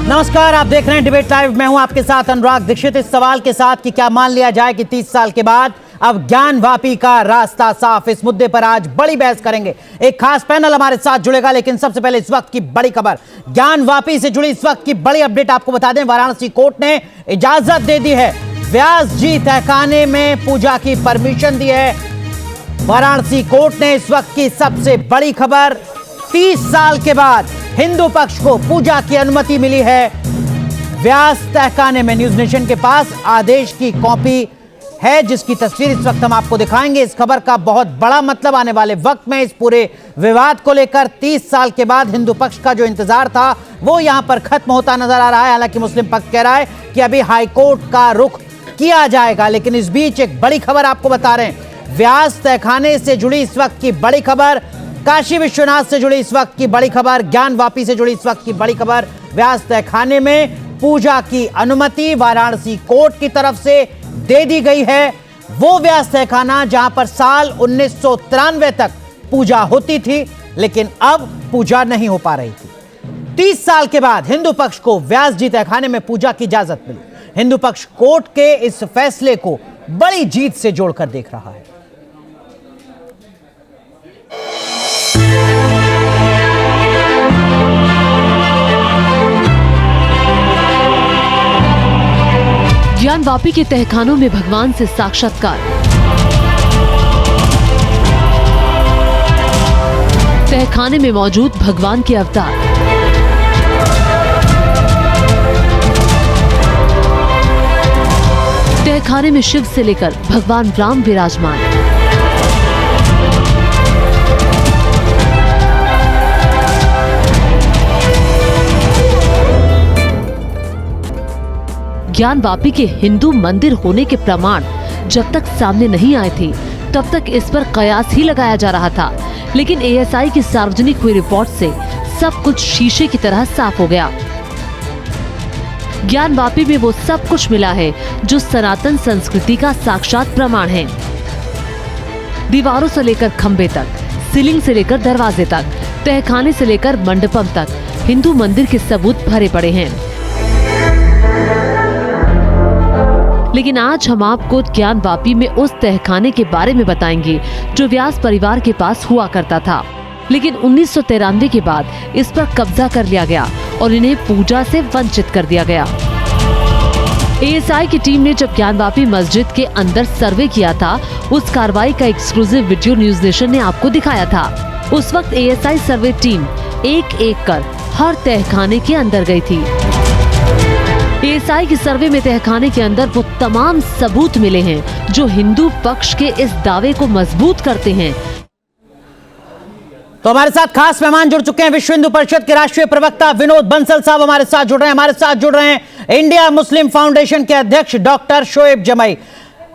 नमस्कार, आप देख रहे हैं डिबेट लाइव। मैं हूं आपके साथ अनुराग दीक्षित। इस सवाल के साथ कि क्या मान लिया जाए कि 30 साल के बाद अब ज्ञानवापी का रास्ता साफ, इस मुद्दे पर आज बड़ी बहस करेंगे। एक खास पैनल हमारे साथ जुड़ेगा, लेकिन सबसे पहले इस वक्त की बड़ी खबर, ज्ञानवापी से जुड़ी इस वक्त की बड़ी अपडेट आपको बता दें। वाराणसी कोर्ट ने इजाजत दे दी है, व्यास जी तहखाने में पूजा की परमिशन दी है। वाराणसी कोर्ट ने इस वक्त की सबसे बड़ी खबर, 30 साल के बाद हिंदू पक्ष को पूजा की अनुमति मिली है व्यास तहखाने में। न्यूज नेशन के पास आदेश की कॉपी है, जिसकी तस्वीर इस वक्त हम आपको दिखाएंगे। इस खबर का बहुत बड़ा मतलब आने वाले वक्त में इस पूरे विवाद को लेकर 30 साल के बाद हिंदू पक्ष का जो इंतजार था वो यहां पर खत्म होता नजर आ रहा है। हालांकि मुस्लिम पक्ष कह रहा है कि अभी हाईकोर्ट का रुख किया जाएगा, लेकिन इस बीच एक बड़ी खबर आपको बता रहे हैं। व्यास तहखाने से जुड़ी इस वक्त की बड़ी खबर, काशी विश्वनाथ से जुड़ी इस वक्त की बड़ी खबर, ज्ञानवापी से जुड़ी इस वक्त की बड़ी खबर। व्यास तहखाने में पूजा की अनुमति वाराणसी कोर्ट की तरफ से दे दी गई है। वो व्यास तहखाना जहां पर साल 1993 तक पूजा होती थी, लेकिन अब पूजा नहीं हो पा रही थी। 30 साल के बाद हिंदू पक्ष को व्यास जी तहखाने में पूजा की इजाजत मिली। हिंदू पक्ष कोर्ट के इस फैसले को बड़ी जीत से जोड़कर देख रहा है। ज्ञानवापी के तहखानों में भगवान से साक्षात्कार। तहखाने में मौजूद भगवान के अवतार। तहखाने में शिव से लेकर भगवान राम विराजमान। ज्ञानवापी के हिंदू मंदिर होने के प्रमाण जब तक सामने नहीं आए थे तब तक इस पर कयास ही लगाया जा रहा था, लेकिन एएसआई की सार्वजनिक हुई रिपोर्ट से सब कुछ शीशे की तरह साफ हो गया। ज्ञानवापी में वो सब कुछ मिला है जो सनातन संस्कृति का साक्षात प्रमाण है। दीवारों से लेकर खंबे तक, सीलिंग से लेकर दरवाजे तक, तहखाने से लेकर मंडपम तक हिंदू मंदिर के सबूत भरे पड़े हैं। लेकिन आज हम आपको ज्ञानवापी में उस तहखाने के बारे में बताएंगे जो व्यास परिवार के पास हुआ करता था, लेकिन 1993 के बाद इस पर कब्जा कर लिया गया और इन्हें पूजा से वंचित कर दिया गया। एएसआई की टीम ने जब ज्ञानवापी मस्जिद के अंदर सर्वे किया था, उस कार्रवाई का एक्सक्लूसिव वीडियो न्यूज नेशन ने आपको दिखाया था। उस वक्त एएसआई सर्वे टीम एक एक कर हर तहखाने के अंदर गई थी। एएसआई की सर्वे में तहखाने के अंदर वो तमाम सबूत मिले हैं जो हिंदू पक्ष के इस दावे को मजबूत करते हैं। तो हमारे साथ खास मेहमान जुड़ चुके हैं। विश्व हिंदू परिषद के राष्ट्रीय प्रवक्ता विनोद बंसल साहब हमारे साथ जुड़ रहे हैं। हमारे साथ जुड़ रहे हैं इंडिया मुस्लिम फाउंडेशन के अध्यक्ष डॉक्टर शोएब जमई।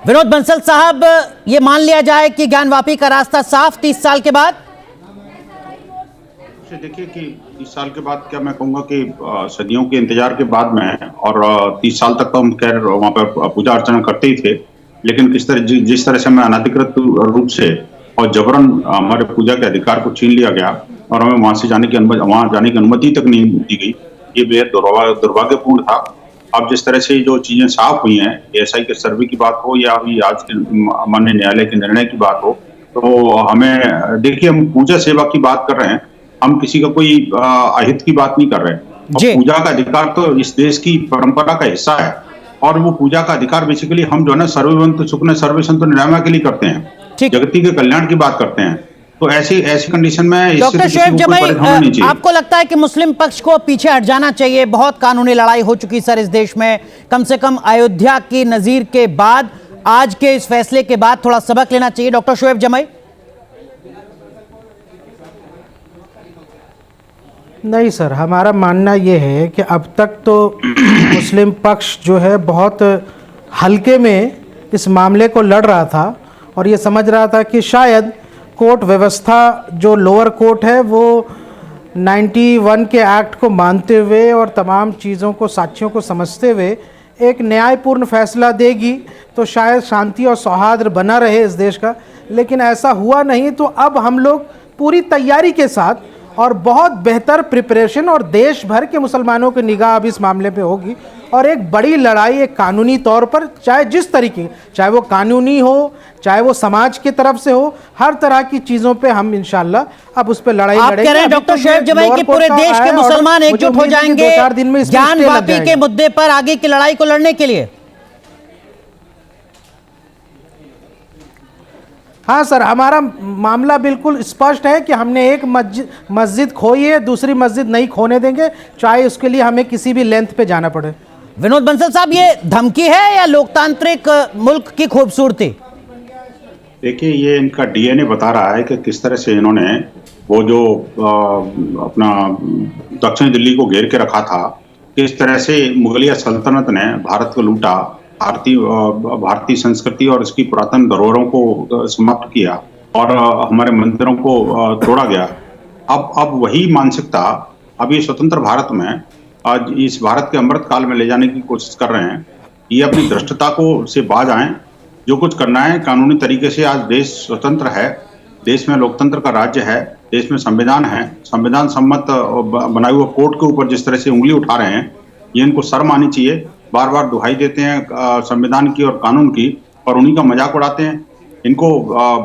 विनोद बंसल साहब, ये मान लिया जाए कि ज्ञानवापी का रास्ता साफ 30 साल के बाद? देखिए कि 30 साल के बाद क्या मैं कहूँगा कि सदियों के इंतजार के बाद में, और 30 साल तक तो हम खैर वहाँ पर पूजा अर्चना करते ही थे, लेकिन जिस तरह से हमें अनाधिकृत रूप से और जबरन हमारे पूजा के अधिकार को छीन लिया गया और हमें वहाँ जाने की अनुमति तक नहीं दी गई, ये बेहद दुर्भाग्यपूर्ण था। अब जिस तरह से जो चीजें साफ हुई हैं, एएसआई के सर्वे की बात हो या अभी आज के माननीय न्यायालय के निर्णय की बात हो, तो हमें देखिए, हम पूजा सेवा की बात कर रहे हैं, हम किसी का कोई अहित की बात नहीं कर रहे हैं। पूजा का अधिकार तो इस देश की परंपरा का हिस्सा है, और वो पूजा का अधिकार बेसिकली हम जो है ना सर्वभूत सुखने सर्वे संतो निरामया के लिए करते हैं, जगती के कल्याण की बात करते हैं। तो ऐसी कंडीशन में डॉक्टर शोएब जमई, आपको लगता है कि मुस्लिम पक्ष को पीछे हट जाना चाहिए? बहुत कानूनी लड़ाई हो चुकी सर इस देश में, कम से कम अयोध्या की नजीर के बाद आज के इस फैसले के बाद थोड़ा सबक लेना चाहिए। डॉक्टर शोएब जमई। नहीं सर, हमारा मानना ये है कि अब तक तो मुस्लिम पक्ष जो है बहुत हल्के में इस मामले को लड़ रहा था और ये समझ रहा था कि शायद कोर्ट व्यवस्था जो लोअर कोर्ट है वो 91 के एक्ट को मानते हुए और तमाम चीज़ों को, साक्ष्यों को समझते हुए एक न्यायपूर्ण फैसला देगी तो शायद शांति और सौहार्द बना रहे इस देश का, लेकिन ऐसा हुआ नहीं। तो अब हम लोग पूरी तैयारी के साथ और बहुत बेहतर प्रिपरेशन और देश भर के मुसलमानों की निगाह अब इस मामले पे होगी और एक बड़ी लड़ाई एक कानूनी तौर पर, चाहे जिस तरीके, चाहे वो कानूनी हो, चाहे वो समाज की तरफ से हो, हर तरह की चीज़ों पे हम इंशाल्लाह अब उस पे लड़ाई आप लड़ेंगे। कह रहे हैं डॉक्टर शोएब जमाई कि पूरे देश के मुसलमान एकजुट हो जाएंगे ज्ञान वापी के मुद्दे पर आगे की लड़ाई को लड़ने के लिए? हाँ सर, हमारा मामला बिल्कुल स्पष्ट है कि हमने एक मस्जिद खोई है, दूसरी मस्जिद नहीं खोने देंगे, चाहे उसके लिए हमें किसी भी लेंथ पे जाना पड़े। विनोद बंसल साहब, ये धमकी है या लोकतांत्रिक मुल्क की खूबसूरती? देखिए, ये इनका डीएनए बता रहा है कि किस तरह से इन्होंने वो जो अपना दक्षिण दिल्ली को घेर के रखा था, किस तरह से मुगलिया सल्तनत ने भारत को लूटा, भारतीय संस्कृति और इसकी पुरातन धरोहरों को समाप्त किया और हमारे मंदिरों को तोड़ा गया। अब वही मानसिकता अब ये स्वतंत्र भारत में आज इस भारत के अमृत काल में ले जाने की कोशिश कर रहे हैं। ये अपनी धृष्टता को से बाज आए, जो कुछ करना है कानूनी तरीके से। आज देश स्वतंत्र है, देश में लोकतंत्र का राज्य है, देश में संविधान है, संविधान सम्मत बनाए हुए कोर्ट के ऊपर जिस तरह से उंगली उठा रहे हैं, ये इनको शर्म आनी चाहिए। बार बार दुहाई देते हैं संविधान की और कानून की और उन्हीं का मजाक उड़ाते हैं। इनको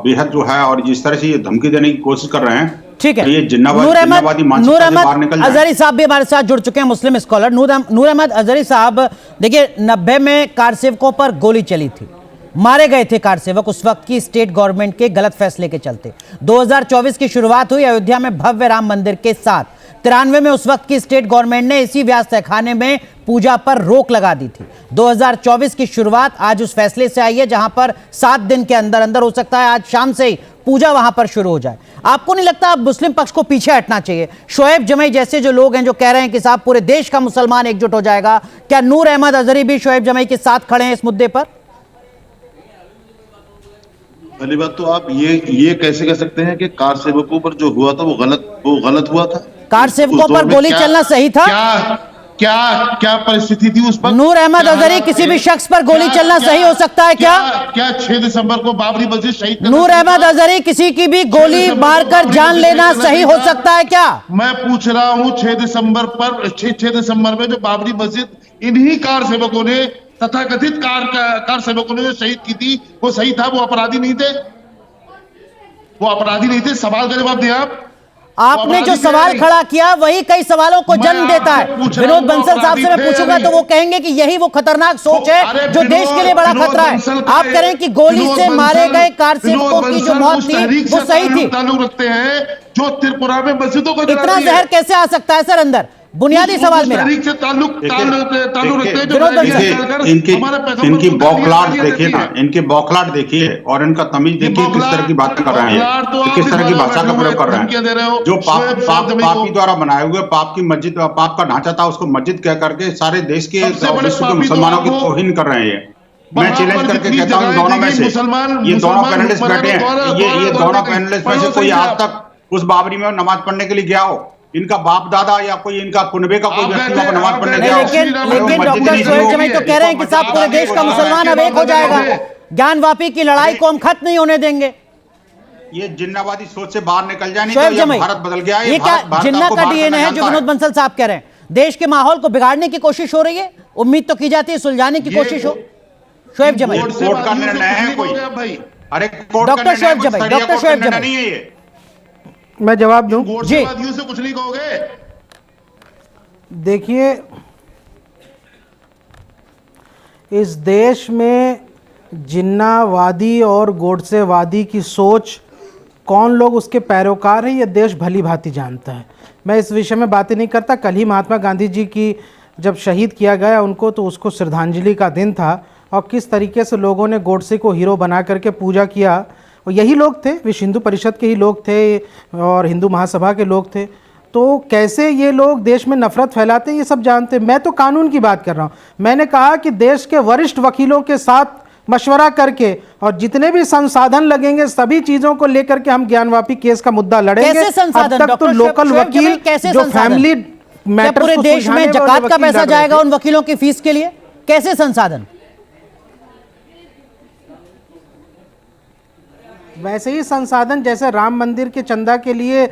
बेहद जो है और जिस तरह से ये धमकी देने की कोशिश कर रहे हैं, ठीक है। ये जिन्नावादी मानसिकता से बाहर निकल जाए। अजहरी साहब भी हमारे साथ जुड़ चुके हैं, मुस्लिम स्कॉलर। नूर अहमद अजहरी साहब, देखिए 90 में कार सेवकों पर गोली चली थी, मारे गए थे कार सेवक उस वक्त की स्टेट गवर्नमेंट के गलत फैसले के चलते। 2024 की शुरुआत हुई अयोध्या में भव्य राम मंदिर के साथ। 93 में उस वक्त की स्टेट गवर्नमेंट ने इसी व्यास तहखाने में पूजा पर रोक लगा दी थी। 2024 की शुरुआत आज उस फैसले से आई है जहां पर 7 दिन के अंदर अंदर, हो सकता है आज शाम से ही पूजा वहां पर शुरू हो जाए। आपको नहीं लगता अब मुस्लिम पक्ष को पीछे हटना चाहिए? शोएब जमाई जैसे जो लोग हैं जो कह रहे हैं कि साहब पूरे देश का मुसलमान एकजुट हो जाएगा, क्या नूर अहमद अजहरी भी शोएब जमाई के साथ खड़े हैं इस मुद्दे पर? पहली बात तो आप ये कैसे कह सकते हैं कि कार सेवकों पर जो हुआ था वो गलत हुआ था? कार सेवकों पर गोली चलना सही था? क्या परिस्थिति थी उस पर? नूर अहमद अजहरी, किसी भी शख्स पर गोली चलना सही हो सकता है क्या? क्या 6 दिसंबर को बाबरी मस्जिद शहीद? नूर अहमद अजहरी, किसी की भी गोली मारकर जान लेना सही हो सकता है क्या? मैं पूछ रहा हूं 6 दिसंबर में जो बाबरी मस्जिद इन्हीं कार सेवकों ने, तथाकथित कार सेवकों ने जो शहीद की थी, वो सही था? वो अपराधी नहीं थे? वो अपराधी नहीं थे? सवाल का जवाब दिया आपने जो सवाल खड़ा किया वही कई सवालों को जन्म देता है। विनोद बंसल साहब से मैं पूछूंगा तो वो कहेंगे कि यही वो खतरनाक सोच है जो देश के लिए बड़ा खतरा है। आप कह रहे हैं कि गोली से मारे गए कार सेवकों की जो मौत थी वो सही थी। ताल्लुक रखते हैं जो त्रिपुरा में मस्जिदों को इतना जहर कैसे आ सकता है सर अंदर? बुनियादी सवाल मेरा। इनकी बौखलाहट देखिए ना, इनकी बौखलाहट देखिए और इनका तमीज देखिए, किस तरह की बातें कर रहे हैं, किस तरह की भाषा का प्रयोग कर रहे हैं। जो पापी द्वारा बनाए हुए पाप की मस्जिद, पाप का ढांचा था, उसको मस्जिद कह करके सारे देश के विश्व के मुसलमानों की तौहीन कर रहे हैं। मैं चैलेंज करके कहता हूँ दोनों में से, ये दोनों पैनलिस्ट बैठे हैं, ये दोनों पैनलिस्ट में से कोई आज तक उस बाबरी में नमाज पढ़ने के लिए गया हो? इनका बाप दादा या कोई इनका कुनबे का कोई व्यक्ति वहां पर नमाज पढ़ने गया हो? लेकिन डॉक्टर शोएब जमाई तो कह रहे हैं कि साहब पूरे देश का मुसलमान अब एक हो जाएगा, ज्ञान वापी की लड़ाई को हम खत्म नहीं होने देंगे। ये जिन्नावादी सोच से बाहर निकल जाए, नहीं शोएब तो जमाई, भारत बदल गया। ये क्या जिन्ना का डीएनए है जो विनोद बंसल साहब कह रहे हैं? देश के माहौल को बिगाड़ने की कोशिश हो रही है, उम्मीद तो की जाती है सुलझाने की कोशिश हो। शोएब जमाई, कोर्ट का निर्णय है कोई? अरे डॉक्टर शोएब जमाई, डॉक्टर शोएब जमाई नहीं है ये। मैं जवाब दूं? जी से कुछ नहीं कहोगे? देखिए, इस देश में जिन्नावादी और गोडसेवादी की सोच, कौन लोग उसके पैरोकार हैं, ये देश भली भांति जानता है। मैं इस विषय में बातें नहीं करता। कल ही महात्मा गांधी जी की जब शहीद किया गया उनको, तो उसको श्रद्धांजलि का दिन था और किस तरीके से लोगों ने गोडसे को हीरो बना करके पूजा किया। और यही लोग थे, विश्व हिंदू परिषद के ही लोग थे और हिंदू महासभा के लोग थे। तो कैसे ये लोग देश में नफरत फैलाते हैं ये सब जानते हैं। मैं तो कानून की बात कर रहा हूँ। मैंने कहा कि देश के वरिष्ठ वकीलों के साथ मशवरा करके और जितने भी संसाधन लगेंगे सभी चीजों को लेकर के हम ज्ञानवापी केस का मुद्दा लड़ेंगे। अब तक तो लोकल वकील जो फैमिली मैटर्स पूरे देश में जकात का पैसा जाएगा उन वकीलों की फीस के लिए? कैसे संसाधन? वैसे ही संसाधन जैसे राम मंदिर के चंदा के लिए